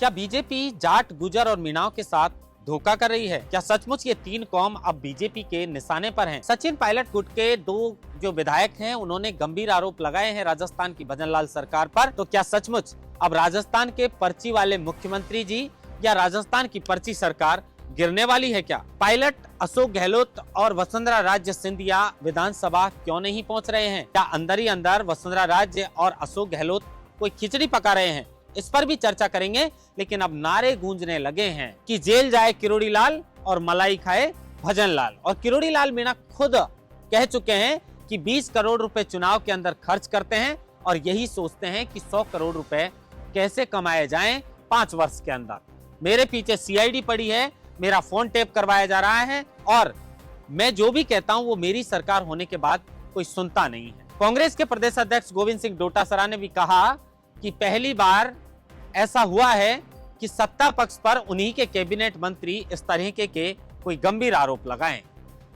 क्या बीजेपी जाट, गुजर और मीणाओं के साथ धोखा कर रही है? क्या सचमुच ये तीन कौम अब बीजेपी के निशाने पर हैं? सचिन पायलट गुट के दो जो विधायक हैं, उन्होंने गंभीर आरोप लगाए हैं राजस्थान की भजनलाल सरकार पर। तो क्या सचमुच अब राजस्थान के पर्ची वाले मुख्यमंत्री जी या राजस्थान की पर्ची सरकार गिरने वाली है क्या? पायलट, अशोक गहलोत और वसुंधरा राजे सिंधिया विधानसभा क्यों नहीं पहुंच रहे हैं? क्या अंदर ही अंदर वसुंधरा राजे और अशोक गहलोत कोई खिचड़ी पका रहे हैं? इस पर भी चर्चा करेंगे। लेकिन अब नारे गूंजने लगे हैं कि जेल जाए किरोड़ी लाल और मलाई खाए भजनलाल। और किरोड़ी लाल मीणा खुद कह चुके हैं कि 20 करोड़ रुपए चुनाव के अंदर खर्च करते हैं और यही सोचते हैं कि 100 करोड़ रुपए कैसे कमाए जाएं 5 वर्ष के अंदर। मेरे पीछे सीआईडी पड़ी है, मेरा फोन टेप करवाया जा रहा है और मैं जो भी कहता हूं वो मेरी सरकार होने के बाद कोई सुनता नहीं है। कांग्रेस के प्रदेश अध्यक्ष गोविंद सिंह डोटासरा ने भी कहा कि पहली बार ऐसा हुआ है कि सत्ता पक्ष पर उन्हीं के कैबिनेट मंत्री इस तरह के कोई गंभीर आरोप लगाएं।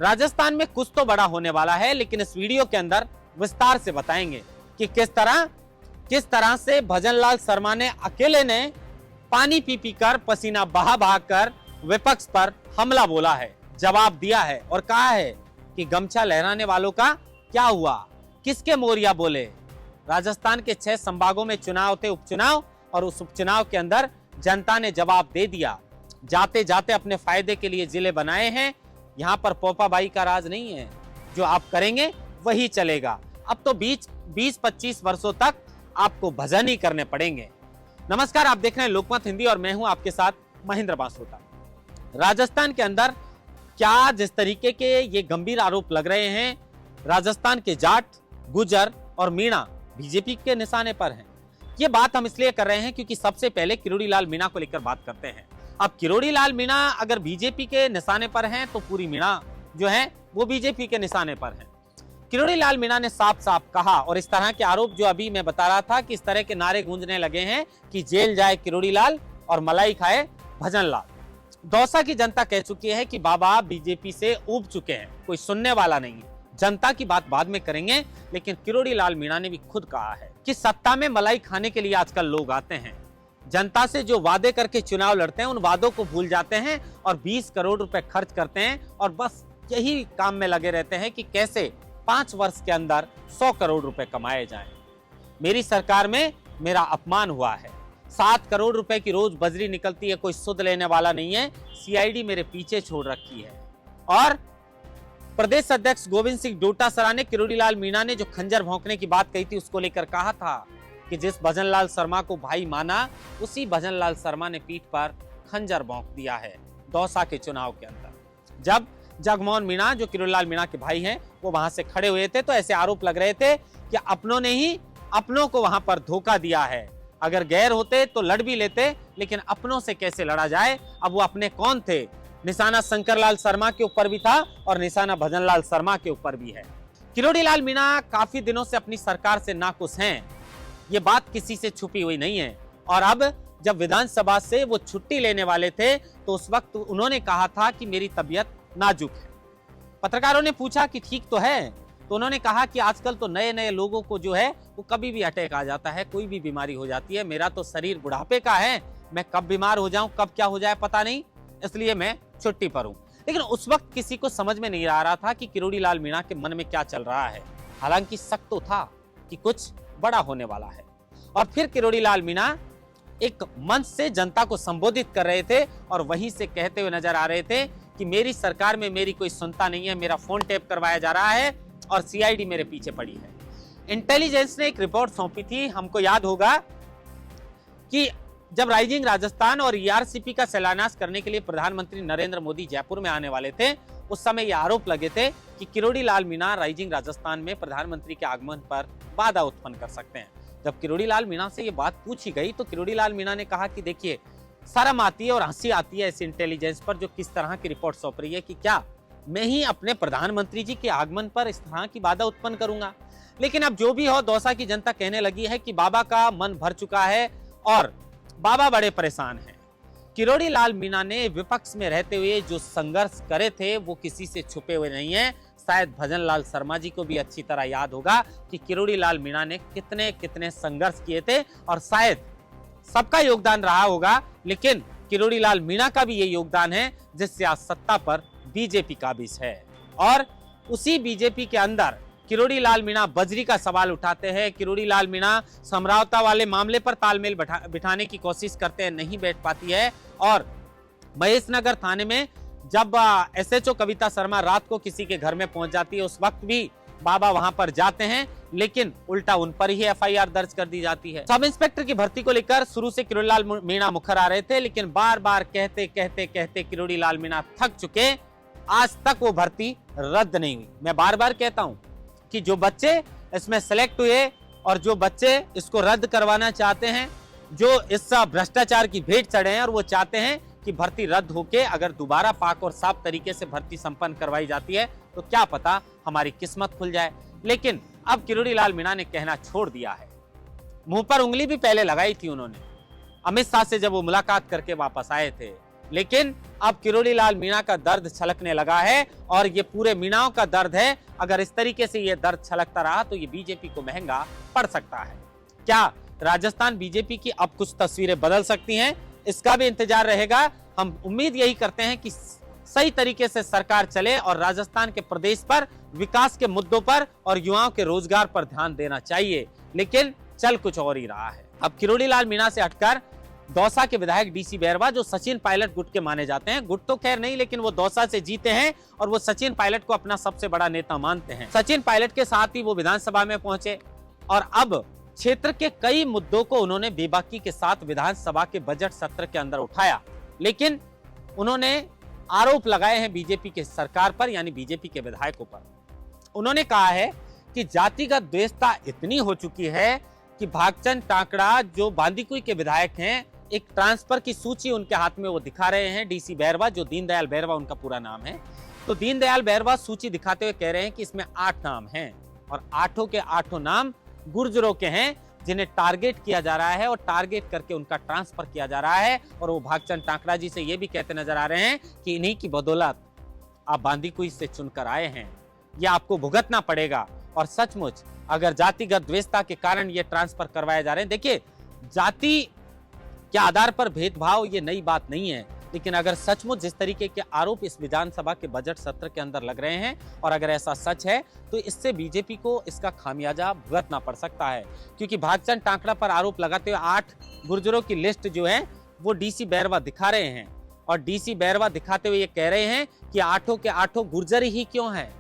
राजस्थान में कुछ तो बड़ा होने वाला है, लेकिन इस वीडियो के अंदर विस्तार से बताएंगे कि किस तरह से भजनलाल शर्मा ने अकेले ने पानी पी पी कर, पसीना बहा बहा कर विपक्ष पर हमला बोला है, जवाब दिया है और कहा है कि गमछा लहराने वालों का क्या हुआ, किसके मोरिया बोले। राजस्थान के 6 संभागों में चुनाव थे, उपचुनाव, और उस उपचुनाव के अंदर जनता ने जवाब दे दिया। जाते जाते अपने फायदे के लिए जिले बनाए हैं। यहाँ पर पोपाबाई का राज नहीं है, जो आप करेंगे वही चलेगा। अब तो 20-25 वर्षों तक आपको भजन ही करने पड़ेंगे। नमस्कार, आप देख रहे हैं लोकमत हिंदी और मैं हूं आपके साथ महेंद्र बांसोटा। राजस्थान के अंदर क्या जिस तरीके के ये गंभीर आरोप लग रहे हैं, राजस्थान के जाट, गुजर और मीणा बीजेपी के निशाने पर हैं। ये बात हम इसलिए कर रहे हैं क्योंकि सबसे पहले किरोड़ी लाल मीणा को लेकर बात करते हैं। अब किरोड़ी लाल मीणा अगर बीजेपी के निशाने पर हैं तो पूरी मीणा जो है वो बीजेपी के निशाने पर है। किरोड़ी लाल मीणा ने साफ साफ कहा, और इस तरह के आरोप जो अभी मैं बता रहा था कि इस तरह के नारे गूंजने लगे हैं कि जेल जाए किरोड़ी लाल और मलाई खाए भजनलाल। दौसा की जनता कह चुकी है कि बाबा बीजेपी से ऊब चुके हैं, कोई सुनने वाला नहीं है। जनता की बात बाद में करेंगे, लेकिन किरोड़ी लाल मीणा ने भी खुद कहा है कि सत्ता में मलाई खाने के लिए आजकल लोग आते हैं, जनता से जो वादे करके चुनाव लड़ते हैं उन वादों को भूल जाते हैं और 20 करोड़ रुपए खर्च करते हैं और बस यही काम में लगे रहते हैं कि कैसे 5 वर्ष के अंदर 100 करोड़ रुपए कमाए जाएं। मेरी सरकार में मेरा अपमान हुआ है, 7 करोड़ रुपए की रोज बजरी निकलती है, कोई सुध लेने वाला नहीं है। सीआईडी मेरे पीछे छोड़ रखी है। और प्रदेश अध्यक्ष गोविंद सिंह डोटासरा ने किरोड़ी लाल मीणा ने जो खंजर भौंकने की बात कही थी उसको लेकर कहा था कि जिस भजनलाल शर्मा को भाई माना, उसी भजनलाल शर्मा ने पीठ पर खंजर भौंक दिया है दौसा के चुनाव के अंदर। जब जगमोहन मीणा, जो किरोड़ी लाल मीणा के भाई हैं, वो वहां से खड़े हुए थे तो ऐसे आरोप लग रहे थे कि अपनों ने ही अपनों को वहां पर धोखा दिया है। अगर गैर होते तो लड़ भी लेते, लेकिन अपनों से कैसे लड़ा जाए। अब वो अपने कौन थे? निशाना शंकरलाल शर्मा के ऊपर भी था और निशाना भजनलाल शर्मा के ऊपर भी है। किरोड़ी लाल मीणा काफी दिनों से अपनी सरकार से नाखुश हैं, ये बात किसी से छुपी हुई नहीं है। और अब जब विधानसभा से वो छुट्टी लेने वाले थे तो उस वक्त उन्होंने कहा था कि मेरी तबीयत नाजुक है। पत्रकारों ने पूछा कि ठीक तो है, तो उन्होंने कहा कि आजकल तो नए नए लोगों को जो है वो कभी भी अटैक आ जाता है, कोई भी बीमारी हो जाती है। मेरा तो शरीर बुढ़ापे का है, मैं कब बीमार हो जाऊं, कब क्या हो जाए पता नहीं, इसलिए मैं छुट्टी पर हूं। लेकिन उस वक्त किसी को समझ में नहीं आ रहा था कि किरोड़ी लाल मीणा के मन में क्या चल रहा है। हालांकि शक तो था कि कुछ बड़ा होने वाला है। और फिर किरोड़ी लाल मीणा एक मंच से जनता को संबोधित कर रहे थे और वहीं से कहते हुए नजर आ रहे थे कि मेरी सरकार में मेरी कोई सुनता नहीं है, मेरा फोन टेप करवाया जा रहा है और सीआईडी मेरे पीछे पड़ी है। इंटेलिजेंस ने एक रिपोर्ट सौंपी थी, हमको याद होगा कि जब राइजिंग राजस्थान और ईआरसीपी का शिलान्यास करने के लिए प्रधानमंत्री नरेंद्र मोदी जयपुर में आने वाले थे, उस समय यह आरोप लगे थे कि किरोड़ी लाल मीणा राइजिंग राजस्थान में प्रधानमंत्री के आगमन पर बाधा उत्पन्न कर सकते हैं। जब किरोड़ी लाल मीणा से ये बात पूछी गई तो किरोड़ी लाल मीणा ने कहा कि देखिए, शर्म आती है और हंसी आती है ऐसी इंटेलिजेंस पर जो किस तरह की रिपोर्ट सौंप रही है कि क्या मैं ही अपने प्रधानमंत्री जी के आगमन पर इस तरह की बाधा उत्पन्न करूंगा। लेकिन अब जो भी हो, दौसा की जनता कहने लगी है कि बाबा का मन भर चुका है और बाबा बड़े परेशान हैं। किरोड़ी लाल मीणा ने विपक्ष में रहते हुए जो संघर्ष करे थे वो किसी से छुपे हुए नहीं है। शायद भजनलाल शर्मा जी को भी अच्छी तरह याद होगा कि किरोड़ी लाल मीणा ने कितने कितने संघर्ष किए थे और शायद सबका योगदान रहा होगा, लेकिन किरोड़ी लाल मीणा का भी ये योगदान है जिससे आज सत्ता पर बीजेपी काबिज है। और उसी बीजेपी के अंदर किरोड़ी लाल मीणा बजरी का सवाल उठाते हैं। किरोड़ी लाल मीणा समझौता वाले मामले पर तालमेल बिठाने की कोशिश करते हैं, नहीं बैठ पाती है। और महेशनगर थाने में जब एसएचओ कविता शर्मा रात को किसी के घर में पहुंच जाती है, उस वक्त भी बाबा वहां पर जाते हैं, लेकिन उल्टा उन पर ही एफआईआर दर्ज कर दी जाती है। सब इंस्पेक्टर की भर्ती को लेकर शुरू से किरोड़ी लाल मीणा मुखर आ रहे थे, लेकिन बार बार कहते कहते कहते किरोड़ी लाल मीणा थक चुके, आज तक वो भर्ती रद्द नहीं हुई। मैं बार बार कहता हूं कि जो बच्चे इसमें सेलेक्ट हुए और जो बच्चे इसको रद्द करवाना चाहते हैं, जो इस भ्रष्टाचार की भेंट चढ़े हैं और वो चाहते हैं कि भर्ती रद्द होके अगर दोबारा पाक और साफ तरीके से भर्ती संपन्न करवाई जाती है तो क्या पता हमारी किस्मत खुल जाए। लेकिन अब किरोड़ी लाल मीणा ने कहना छोड़ दिया है। मुंह पर उंगली भी पहले लगाई थी उन्होंने अमित शाह से जब वो मुलाकात करके वापस आए थे, लेकिन अब किरोड़ी लाल मीणा का दर्द छलकने लगा है और ये पूरे मीणाओं का दर्द है। अगर इस तरीके से ये दर्द छलकता रहा तो ये बीजेपी को महंगा पड़ सकता है। क्या राजस्थान बीजेपी की अब कुछ तस्वीरें बदल सकती हैं? इसका भी इंतजार रहेगा। हम उम्मीद यही करते हैं कि सही तरीके से सरकार चले और राजस्थान के प्रदेश पर विकास के मुद्दों पर और युवाओं के रोजगार पर ध्यान देना चाहिए, लेकिन चल कुछ और ही रहा है। अब किरोड़ी लाल मीणा से हटकर दौसा के विधायक डीसी बैरवा, जो सचिन पायलट गुट के माने जाते हैं, गुट तो खैर नहीं लेकिन वो दौसा से जीते हैं और वो सचिन पायलट को अपना सबसे बड़ा नेता मानते हैं। सचिन पायलट के साथ ही वो विधानसभा में पहुंचे और अब क्षेत्र के कई मुद्दों को उन्होंने बेबाकी के साथ विधानसभा के बजट सत्र के अंदर उठाया, लेकिन उन्होंने आरोप लगाए हैं बीजेपी के सरकार पर, यानी बीजेपी के विधायकों पर। उन्होंने कहा है कि जातिगत द्वेषता इतनी हो चुकी है कि भागचंद टाकड़ा जो बांदीकुई के विधायक हैं, एक ट्रांसफर की सूची उनके हाथ में वो दिखा रहे हैं। डीसी बैरवा, जो दीनदयाल बैरवा उनका पूरा नाम है, तो दीनदयाल बैरवा सूची दिखाते हुए कह रहे हैं कि इसमें 8 नाम हैं और 8 के 8 नाम गुर्जरों के हैं जिन्हें टारगेट किया जा रहा है और टारगेट करके उनका ट्रांसफर किया जा रहा है। और वो भागचंद टाकड़ा जी से ये भी कहते नजर आ रहे हैं कि इन्हीं की बदौलत आप बांदीकुई से चुनकर आए हैं, ये आपको भुगतना पड़ेगा। और सचमुच अगर जातिगत द्वेषता के कारण ये ट्रांसफर करवाए जा रहे हैं, देखिए जाति के आधार पर भेदभाव ये नई बात नहीं है, लेकिन अगर सचमुच जिस तरीके के आरोप इस विधानसभा के बजट सत्र के अंदर लग रहे हैं और अगर ऐसा सच है तो इससे बीजेपी को इसका खामियाजा भुगतना पड़ सकता है। क्योंकि भागचंद टाकड़ा पर आरोप लगाते हुए 8 गुर्जरों की लिस्ट जो है वो डीसी बैरवा दिखा रहे हैं और डीसी बैरवा दिखाते हुए ये कह रहे हैं कि 8 के 8 गुर्जर ही क्यों हैं,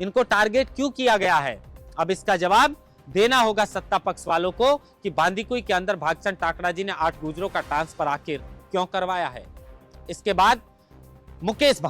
इनको टारगेट क्यों किया गया है। अब इसका जवाब देना होगा सत्ता पक्ष वालों को कि बांदीकुई के अंदर भागचंद टाकड़ा जी ने 8 गुर्जरों का ट्रांसफर आखिर क्यों करवाया है। इसके बाद मुकेश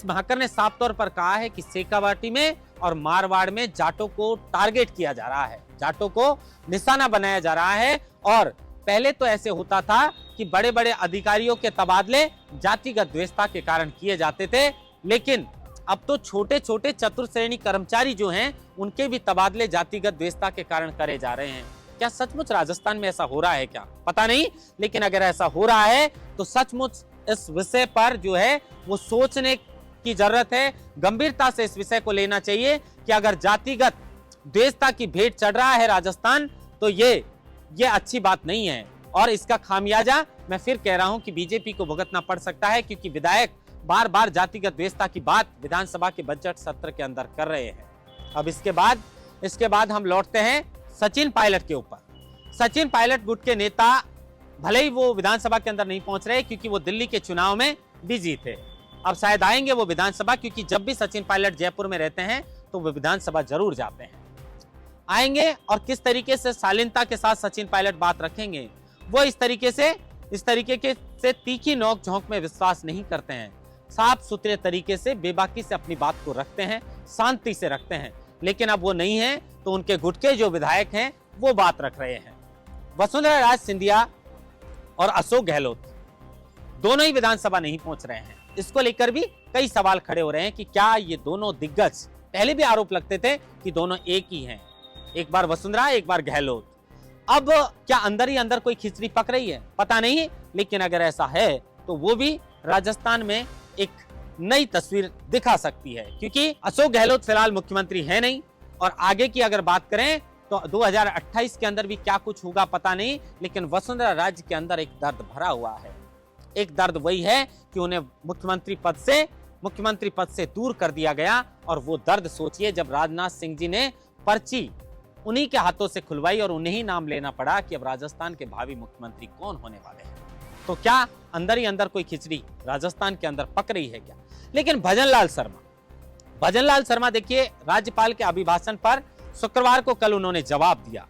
भाकर ने साफ तौर पर कहा है कि शेखावाटी में और मारवाड़ में जाटों को टारगेट किया जा रहा है, जाटों को निशाना बनाया जा रहा है। और पहले तो ऐसे होता था कि बड़े बड़े अधिकारियों के तबादले जातिगत द्वेषता के कारण किए जाते थे, लेकिन अब तो छोटे छोटे चतुर्थ श्रेणी कर्मचारी जो हैं उनके भी तबादले जातिगत द्वेषता के कारण करे जा रहे हैं। क्या सचमुच राजस्थान में ऐसा हो रहा है क्या, पता नहीं, लेकिन अगर ऐसा हो रहा है तो सचमुच इस विषय पर जो है वो सोचने की जरूरत है। गंभीरता से इस विषय को लेना चाहिए कि अगर जातिगत द्वेषता की भेंट चढ़ रहा है राजस्थान तो ये अच्छी बात नहीं है और इसका खामियाजा मैं फिर कह रहा हूं कि बीजेपी को भुगतना पड़ सकता है, क्योंकि विधायक बार बार जातिगत द्वेषता की बात विधानसभा के बजट सत्र के अंदर कर रहे हैं। अब इसके बाद हम लौटते हैं सचिन पायलट के ऊपर। सचिन पायलट गुट के नेता भले ही वो विधानसभा के अंदर नहीं पहुंच रहे क्योंकि वो दिल्ली के चुनाव में बिजी थे, अब शायद आएंगे वो विधानसभा, क्योंकि जब भी सचिन पायलट जयपुर में रहते हैं तो वो विधानसभा जरूर जाते हैं। आएंगे और किस तरीके से शालीनता के साथ सचिन पायलट बात रखेंगे, वो इस तरीके से तीखी नोक झोंक में विश्वास नहीं करते हैं, साफ सुथरे तरीके से बेबाकी से अपनी बात को रखते हैं, शांति से रखते हैं। लेकिन अब वो नहीं है तो उनके गुट के जो विधायक हैं वो बात रख रहे हैं। वसुंधरा राज सिंधिया और अशोक गहलोत दोनों ही विधानसभा नहीं पहुंच रहे हैं। इसको लेकर भी कई सवाल खड़े हो रहे हैं कि क्या ये दोनों दिग्गज, पहले भी आरोप लगते थे कि दोनों एक ही हैं, एक बार वसुंधरा एक बार गहलोत, अब क्या अंदर ही अंदर कोई खिचड़ी पक रही है, पता नहीं। लेकिन अगर ऐसा है तो वो भी राजस्थान में एक नई तस्वीर दिखा सकती है, क्योंकि अशोक गहलोत फिलहाल मुख्यमंत्री है नहीं और आगे की अगर बात करें तो 2028 के अंदर भी क्या कुछ होगा पता नहीं, लेकिन वसुंधरा राजे के अंदर एक दर्द भरा हुआ है। एक दर्द वही है कि उन्हें मुख्यमंत्री पद से दूर कर दिया गया। और वो दर्द सोचिए, जब राजनाथ सिंह जी ने पर्ची उन्हीं के हाथों से खुलवाई और उन्हें ही नाम लेना पड़ा कि अब राजस्थान के भावी मुख्यमंत्री कौन होने वाले हैं। तो क्या अंदर ही अंदर कोई खिचड़ी राजस्थान के अंदर पक रही है क्या? लेकिन भजनलाल शर्मा देखिए, राज्यपाल के अभिभाषण पर शुक्रवार को कल उन्होंने जवाब दिया,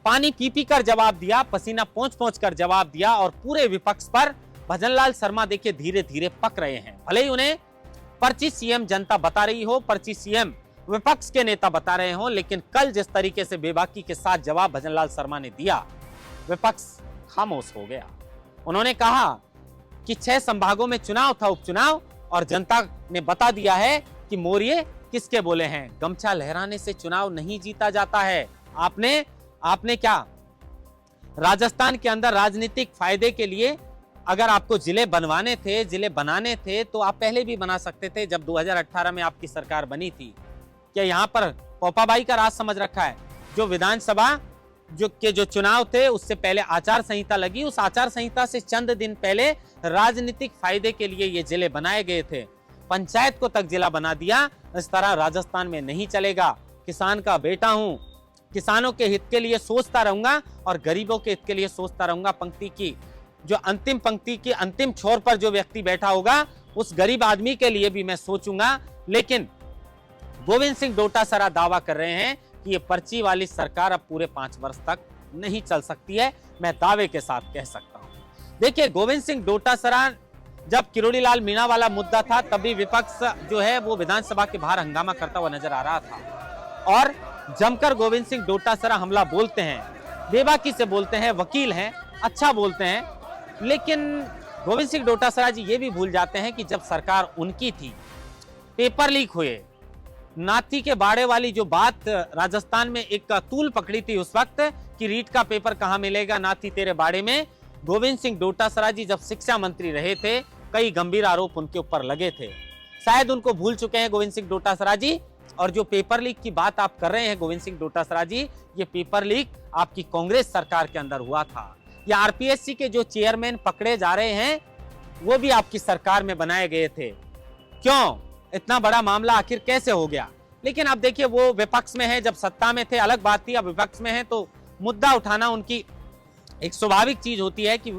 पानी पी कर जवाब दिया, पसीना पोंछ कर जवाब दिया। और पूरे विपक्ष पर भजनलाल शर्मा देखिए धीरे धीरे पक रहे हैं। भले ही उन्हें पर्ची सीएम जनता बता रही हो, पर्ची सीएम विपक्ष के नेता बता रहे हो, लेकिन कल जिस तरीके से बेबाकी के साथ जवाब भजनलाल शर्मा ने दिया, विपक्ष खामोश हो गया। उन्होंने कहा कि 6 संभागों में चुनाव था, उपचुनाव, और जनता ने बता दिया है कि मोरिये किसके बोले हैं। गमछा लहराने से चुनाव नहीं जीता जाता है। आपने क्या राजस्थान के अंदर राजनीतिक फायदे के लिए अगर आपको जिले बनवाने थे, जिले बनाने थे, तो आप पहले भी बना सकते थे जब 2018 में आपकी सरकार बनी थी। क्या यहाँ पर पोपाबाई का राज समझ रखा है? जो विधानसभा जो चुनाव थे उससे पहले आचार संहिता लगी, उस आचार संहिता से चंद दिन पहले राजनीतिक फायदे के लिए ये जिले बनाए गए थे। पंचायत को तक जिला बना दिया। इस तरह राजस्थान में नहीं चलेगा। किसान का बेटा हूं, किसानों के हित के लिए सोचता रहूंगा और गरीबों के हित के लिए सोचता रहूंगा। पंक्ति की जो अंतिम पंक्ति के अंतिम छोर पर जो व्यक्ति बैठा होगा, उस गरीब आदमी के लिए भी मैं सोचूंगा। लेकिन गोविंद सिंह डोटासरा दावा कर रहे हैं कि ये पर्ची वाली सरकार अब पूरे 5 वर्ष तक नहीं चल सकती है। मैं दावे के साथ कह सकता हूं। देखिए, गोविंद सिंह डोटासरा जब किरोड़ी लाल मीणा वाला मुद्दा था, तभी विपक्ष जो है वो विधानसभा के बाहर हंगामा करता हुआ नजर आ रहा था और जमकर गोविंद सिंह डोटासरा हमला बोलते हैं, बेबाकी से बोलते हैं, वकील हैं, अच्छा बोलते हैं। लेकिन गोविंद सिंह डोटासरा जी ये भी भूल जाते हैं कि जब सरकार उनकी थी, पेपर लीक हुए, नाथी के बाड़े वाली जो बात राजस्थान में एक तूल पकड़ी थी उस वक्त कि रीट का पेपर कहां मिलेगा नाथी तेरे बाड़े में, गोविंद सिंह डोटासरा जी जब शिक्षा मंत्री रहे थे, कई गंभीर आरोप उनके ऊपर लगे थे। शायद उनको भूल चुके हैं गोविंद सिंह डोटासरा जी। और जो पेपर लीक की बात आप कर रहे हैं गोविंद सिंह डोटासरा जी, ये पेपर लीक आपकी कांग्रेस सरकार के अंदर हुआ था। या आरपीएससी के जो चेयरमैन पकड़े जा रहे हैं, वो भी आपकी सरकार में बनाए गए थे। क्यों? इतना बड़ा मामला आखिर कैसे हो गया? लेकिन अब देखिए, वो विपक्ष में है, जब सत्ता में थे अलग बात थी, अब विपक्ष में है तो मुद्दा उठाना उनकी एक स्वाभाविक चीज होती है कि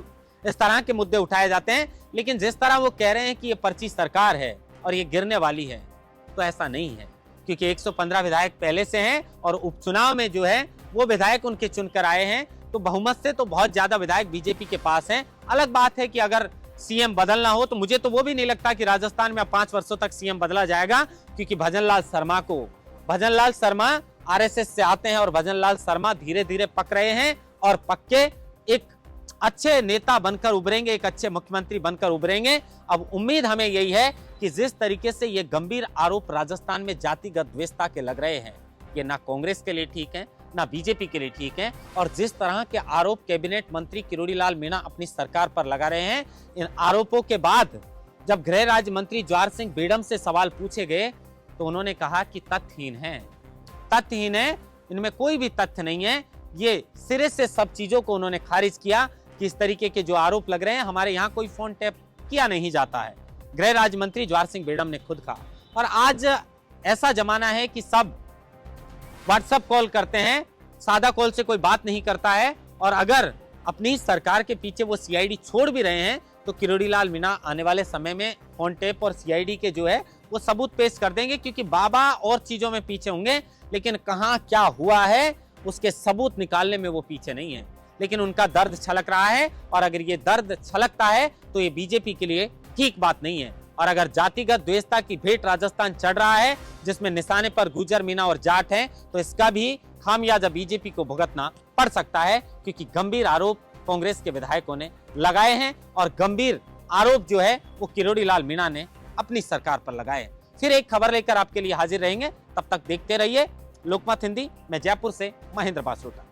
इस तरह के मुद्दे उठाए जाते हैं। लेकिन जिस तरह वो कह रहे हैं कि ये पर्ची सरकार है और ये गिरने वाली है, तो ऐसा नहीं है, क्योंकि 115 विधायक पहले से हैं और उपचुनाव में जो है वो विधायक उनके चुनकर आए हैं। तो बहुमत से तो बहुत ज्यादा विधायक बीजेपी के पास हैं। अलग बात है कि अगर सीएम बदलना हो, तो मुझे तो वो भी नहीं लगता कि राजस्थान में 5 वर्षों तक सीएम बदला जाएगा, क्योंकि भजनलाल शर्मा आरएसएस से आते हैं और भजनलाल शर्मा धीरे धीरे पक रहे हैं और पक्के एक अच्छे नेता बनकर उभरेंगे, एक अच्छे मुख्यमंत्री बनकर उभरेंगे। अब उम्मीद हमें यही है कि जिस तरीके से ये गंभीर आरोप राजस्थान में जातिगत द्वेषता के लग रहे हैं, ये ना कांग्रेस के लिए ठीक है, ना बीजेपी के लिए ठीक है। और जिस तरह के आरोप कैबिनेट मंत्री किरोड़ी लाल मीणा अपनी सरकार पर लगा रहे हैं, इन आरोपों के बाद जब गृह राज्य मंत्री जवाहर सिंह बेडम से सवाल पूछे गए, तो उन्होंने कहा कि तथ्यहीन है, इनमें कोई भी तथ्य नहीं है। ये सिरे से सब चीजों को उन्होंने खारिज किया कि इस तरीके के जो आरोप लग रहे हैं, हमारे यहाँ कोई फोन टैप किया नहीं जाता है। गृह राज्य मंत्री जवाहर सिंह बेडम ने खुद कहा। और आज ऐसा जमाना है कि सब व्हाट्सएप कॉल करते हैं, सादा कॉल से कोई बात नहीं करता है। और अगर अपनी सरकार के पीछे वो सीआईडी छोड़ भी रहे हैं, तो किरोड़ी लाल मीणा आने वाले समय में फोन टेप और सीआईडी के जो है वो सबूत पेश कर देंगे, क्योंकि बाबा और चीजों में पीछे होंगे, लेकिन कहां क्या हुआ है उसके सबूत निकालने में वो पीछे नहीं है। लेकिन उनका दर्द छलक रहा है, और अगर ये दर्द छलकता है तो ये बीजेपी के लिए ठीक बात नहीं है। और अगर जातिगत द्वेषता की भेंट राजस्थान चढ़ रहा है, जिसमें निशाने पर गुर्जर, मीणा और जाट हैं, तो इसका भी खामियाजा बीजेपी को भुगतना पड़ सकता है, क्योंकि गंभीर आरोप कांग्रेस के विधायकों ने लगाए हैं और गंभीर आरोप जो है वो किरोड़ी लाल मीणा ने अपनी सरकार पर लगाए। फिर एक खबर लेकर आपके लिए हाजिर रहेंगे, तब तक देखते रहिए लोकमत हिंदी। मैं जयपुर से महेंद्र बासुटा।